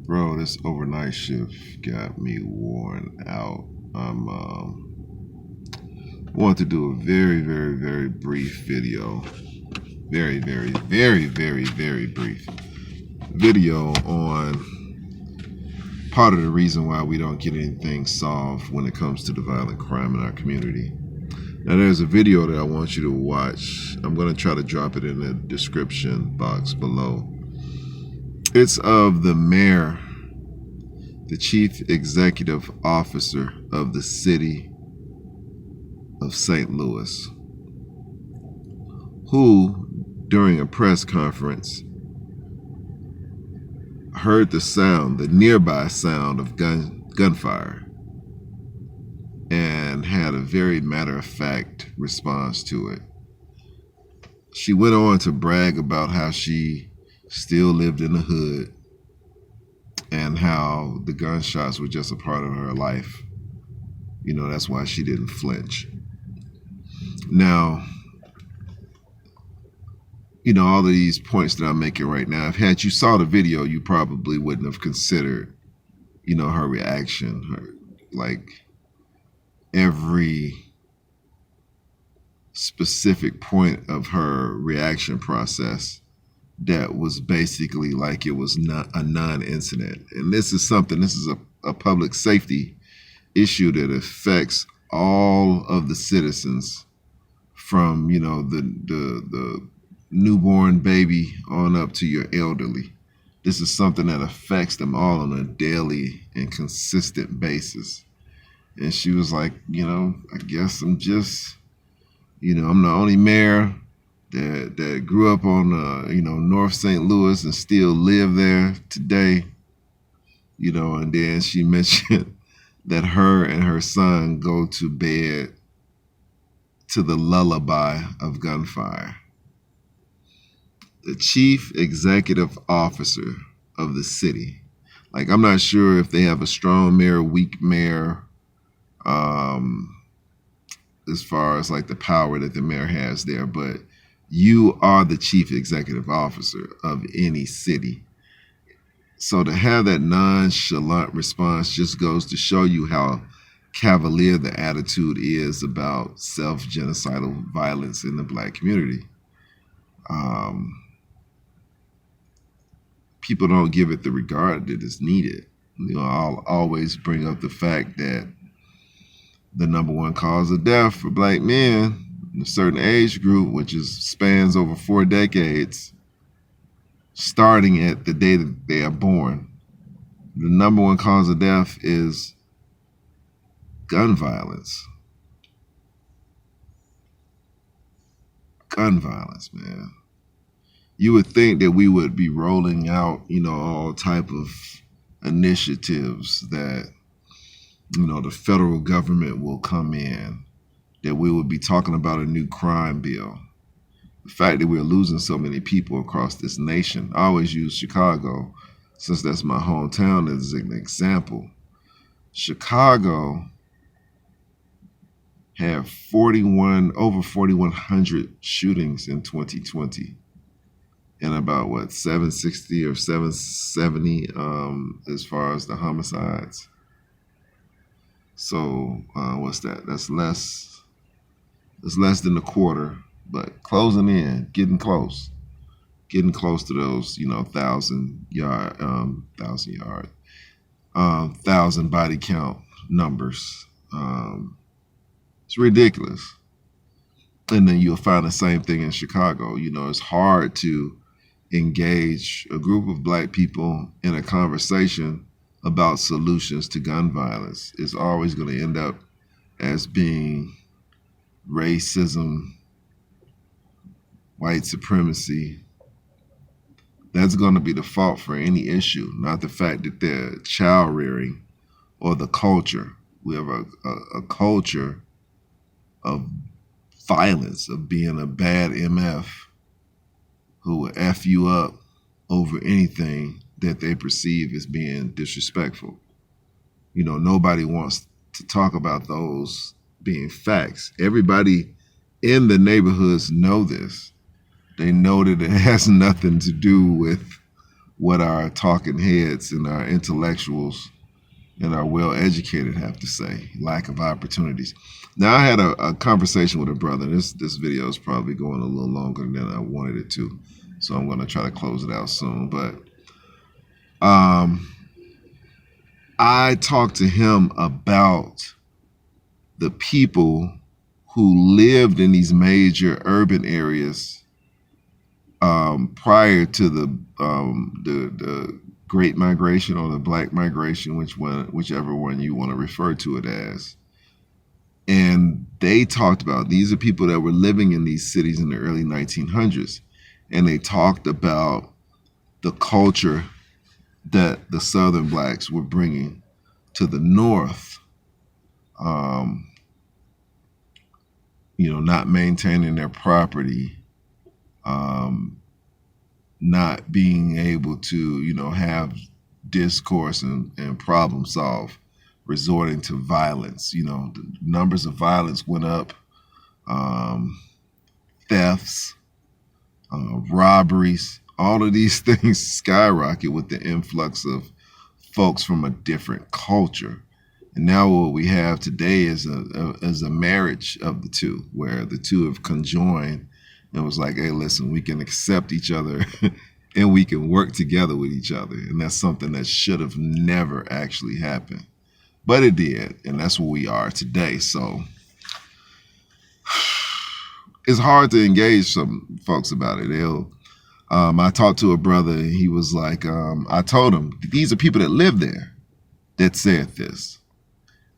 Bro, this overnight shift got me worn out. Want to do a very brief video. Very brief video on part of the reason why we don't get anything solved when it comes to the violent crime in our community. Now, there's a video that I want you to watch. I'm going to try to drop it in the description box below. It's of the mayor, the chief executive officer of the city of St. Louis, who, during a press conference, heard the nearby sound of gunfire, and had a very matter-of-fact response to it. She went on to brag about how she still lived in the hood and how the gunshots were just a part of her life. You know, that's why she didn't flinch. Now, you know, all of these points that I'm making right now, if had you saw the video, you probably wouldn't have considered, you know, her reaction, like every specific point of her reaction process that was basically like it was not a non-incident. And this is a public safety issue that affects all of the citizens, from, you know, the newborn baby on up to your elderly. This is something that affects them all on a daily and consistent basis. And she was like, you know, I guess I'm just, you know, I'm the only mayor that grew up on, you know, North St. Louis and still live there today. You know, and then she mentioned that her and her son go to bed to the lullaby of gunfire. The chief executive officer of the city. Like, I'm not sure if they have a strong mayor, weak mayor, as far as like the power that the mayor has there, but you are the chief executive officer of any city. So to have that nonchalant response just goes to show you how cavalier the attitude is about self-genocidal violence in the Black community. People don't give it the regard that is needed. You know, I'll always bring up the fact that the number one cause of death for Black men in a certain age group, which spans over 4 decades, starting at the day that they are born, the number one cause of death is gun violence. Gun violence, man. You would think that we would be rolling out, you know, all type of initiatives that, you know, the federal government will come in, that we will be talking about a new crime bill. The fact that we're losing so many people across this nation. I always use Chicago, since that's my hometown, as an example. Chicago had over 4,100 shootings in 2020. And about 760 or 770 as far as the homicides. So what's that? That's less than a quarter, but closing in, getting close to those, you know, 1,000 body count numbers. It's ridiculous. And then you'll find the same thing in Chicago. You know, it's hard to engage a group of Black people in a conversation about solutions to gun violence. It's always going to end up as being racism, white supremacy. That's going to be the fault for any issue, not the fact that they're child rearing or the culture. We have a culture of violence, of being a bad MF who will F you up over anything that they perceive as being disrespectful. You know, nobody wants to talk about those being facts. Everybody in the neighborhoods know this. They know that it has nothing to do with what our talking heads and our intellectuals and our well-educated have to say. Lack of opportunities. Now, I had a conversation with a brother. This video is probably going a little longer than I wanted it to, so I'm going to try to close it out soon. But I talked to him about the people who lived in these major urban areas prior to the Great Migration or the Black Migration, whichever one you want to refer to it as. And they talked about, these are people that were living in these cities in the early 1900s, and they talked about the culture that the Southern blacks were bringing to the North. Not maintaining their property, not being able to, have discourse and problem solve, resorting to violence. The numbers of violence went up, thefts, robberies, all of these things skyrocket with the influx of folks from a different culture. And now what we have today is a marriage of the two, where the two have conjoined and was like, hey, listen, we can accept each other and we can work together with each other. And that's something that should have never actually happened. But it did, and that's where we are today. So it's hard to engage some folks about it. I talked to a brother, and he was like, I told him, these are people that live there that said this.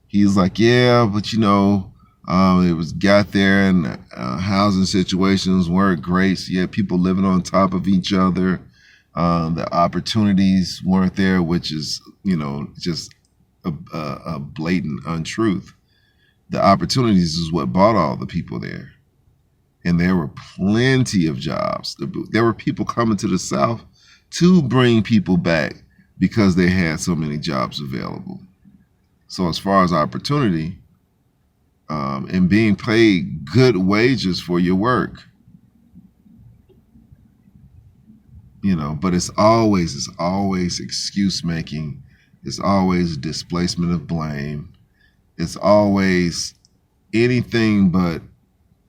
He's like, yeah, but it was got there and housing situations weren't great. So you had people living on top of each other. The opportunities weren't there, which is, just a blatant untruth. The opportunities is what brought all the people there. And there were plenty of jobs. There were people coming to the South to bring people back because they had so many jobs available. So as far as opportunity and being paid good wages for your work, but it's always excuse making. It's always displacement of blame. It's always anything but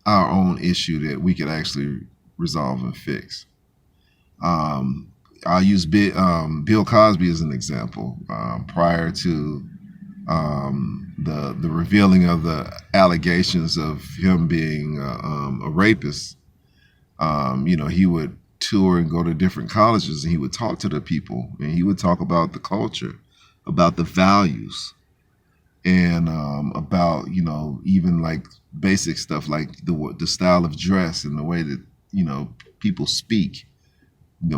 our own issue that we could actually resolve and fix. I'll use Bill Cosby as an example. Prior to the revealing of the allegations of him being a rapist, he would tour and go to different colleges, and he would talk to the people, and he would talk about the culture, about the values, and about even like basic stuff like the style of dress and the way that people speak,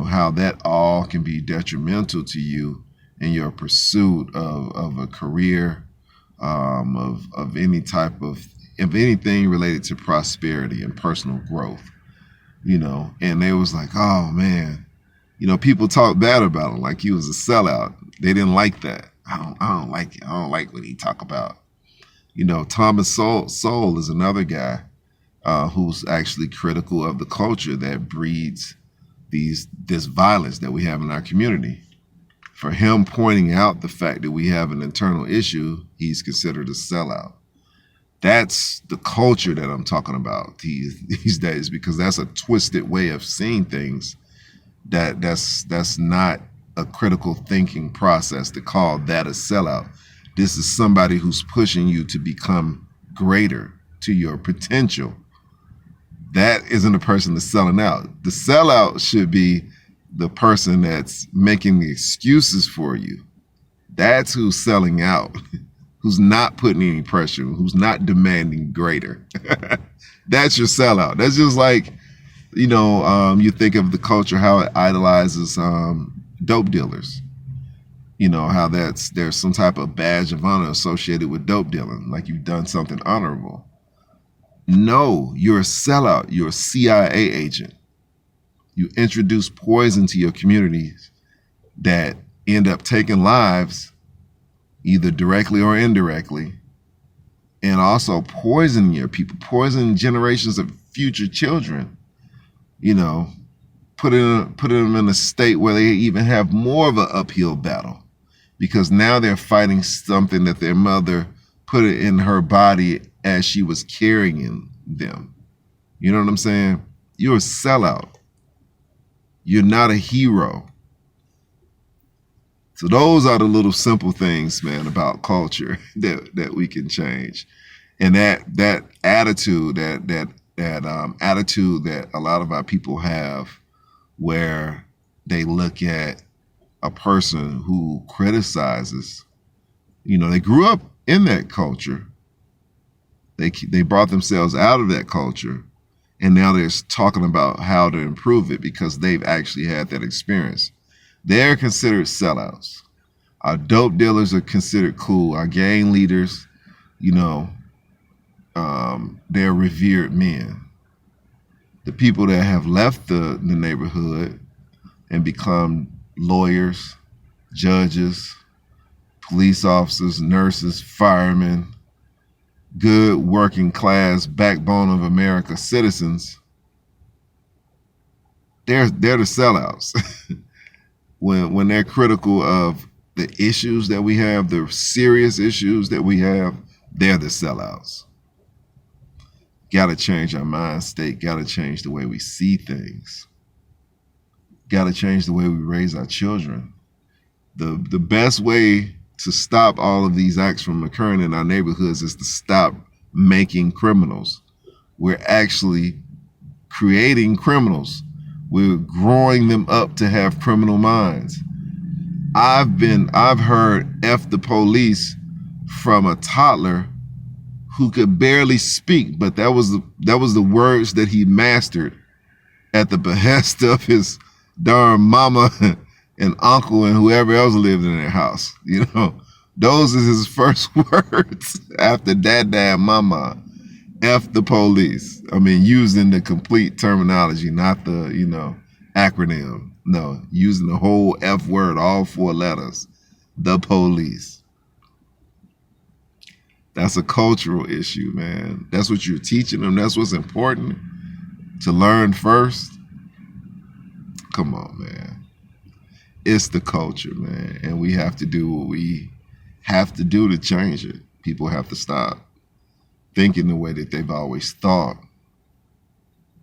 how that all can be detrimental to you in your pursuit of a career, of any type of anything related to prosperity and personal growth. And they was like, oh man, people talk bad about him like he was a sellout. They didn't like that. I don't like it. I don't like what he talk about. Thomas Sowell is another guy who's actually critical of the culture that breeds this violence that we have in our community. For him pointing out the fact that we have an internal issue, he's considered a sellout. That's the culture that I'm talking about these days, because that's a twisted way of seeing things. That's not a critical thinking process to call that a sellout. This is somebody who's pushing you to become greater to your potential. That isn't a person that's selling out. The sellout should be the person that's making the excuses for you. That's who's selling out, who's not putting any pressure, who's not demanding greater. That's your sellout. That's just like, you think of the culture, how it idolizes dope dealers. How there's some type of badge of honor associated with dope dealing, like you've done something honorable. No, you're a sellout. You're a CIA agent. You introduce poison to your communities that end up taking lives, either directly or indirectly, and also poisoning your people, poisoning generations of future children. putting them in a state where they even have more of an uphill battle, because now they're fighting something that their mother put it in her body as she was carrying them. You know what I'm saying? You're a sellout. You're not a hero. So those are the little simple things, man, about culture that we can change. And that attitude, attitude that a lot of our people have, where they look at a person who criticizes, they grew up in that culture. They brought themselves out of that culture, and now they're talking about how to improve it because they've actually had that experience. They're considered sellouts. Our dope dealers are considered cool. Our gang leaders, they're revered men. The people that have left the neighborhood and become lawyers, judges, police officers, nurses, firemen, good working class backbone of America citizens, they're the sellouts. when they're critical of the issues that we have, the serious issues that we have, they're the sellouts. Got to change our mind state. Got to change the way we see things. Got to change the way we raise our children. The best way to stop all of these acts from occurring in our neighborhoods is to stop making criminals. We're actually creating criminals. We're growing them up to have criminal minds. I've heard F the police from a toddler who could barely speak, but that was the words that he mastered at the behest of his darn mama and uncle and whoever else lived in their house. Those are his first words after dad, mama. F the police. I mean, using the complete terminology, not the, acronym. No, using the whole F word, all 4 letters. The police. That's a cultural issue, man. That's what you're teaching them. That's what's important to learn first. Come on, man. It's the culture, man. And we have to do what we have to do to change it. People have to stop thinking the way that they've always thought.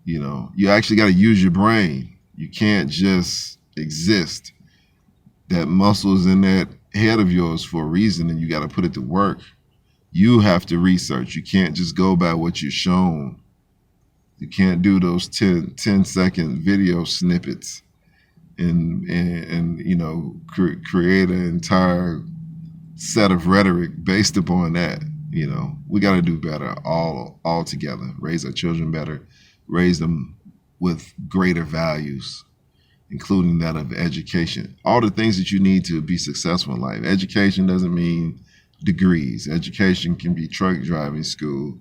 You actually got to use your brain. You can't just exist. That muscle is in that head of yours for a reason, and you got to put it to work. You have to research. You can't just go by what you're shown. You can't do those 10-second video snippets and create an entire set of rhetoric based upon that. We got to do better all together. Raise our children better. Raise them with greater values, including that of education. All the things that you need to be successful in life. Education doesn't mean degrees. Education can be truck driving school.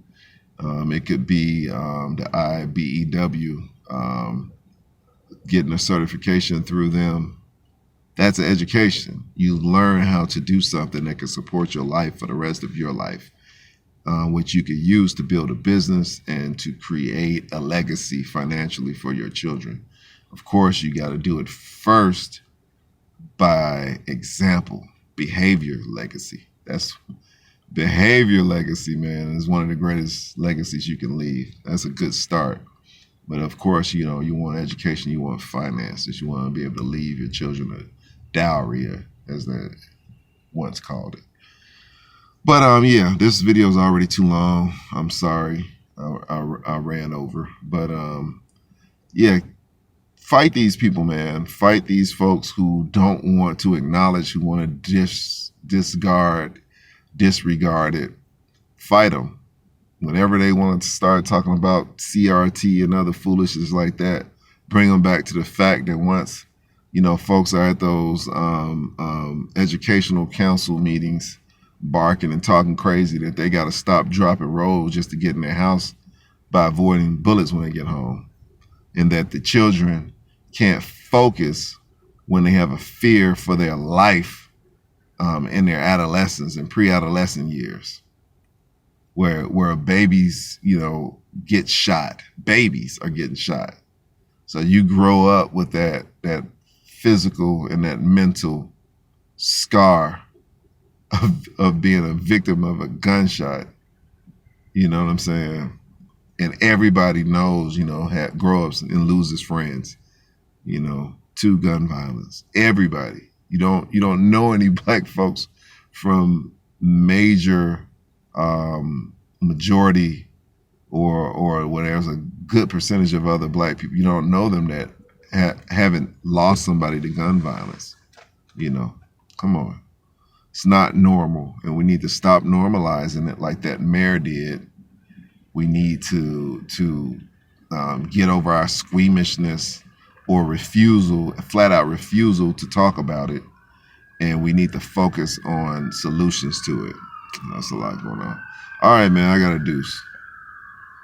It could be the IBEW, getting a certification through them. That's an education. You learn how to do something that can support your life for the rest of your life, which you could use to build a business and to create a legacy financially for your children. Of course, you got to do it first by example. Behavior legacy. That's behavior legacy, man, is one of the greatest legacies you can leave. That's a good start. But of course, you want education, you want finances, you want to be able to leave your children a dowry, as they once called it. But yeah, this video is already too long. I'm sorry, I ran over. But yeah, fight these people, man. Fight these folks who don't want to acknowledge, who want to disregard it. Fight them. Whenever they want to start talking about CRT and other foolishness like that, bring them back to the fact that once, folks are at those educational council meetings barking and talking crazy, that they got to stop, drop, and roll just to get in their house by avoiding bullets when they get home. And that the children can't focus when they have a fear for their life in their adolescence and pre-adolescent years, where babies, get shot. Babies are getting shot. So you grow up with that physical and that mental scar of being a victim of a gunshot. You know what I'm saying? And everybody knows, grow ups and loses friends, to gun violence. Everybody. You don't know any black folks from major majority or where there's a good percentage of other black people. You don't know them that haven't lost somebody to gun violence. Come on. It's not normal, and we need to stop normalizing it like that mayor did. We need to get over our squeamishness or flat out refusal to talk about it, and we need to focus on solutions to it. That's a lot going on. All right, man, I got a deuce.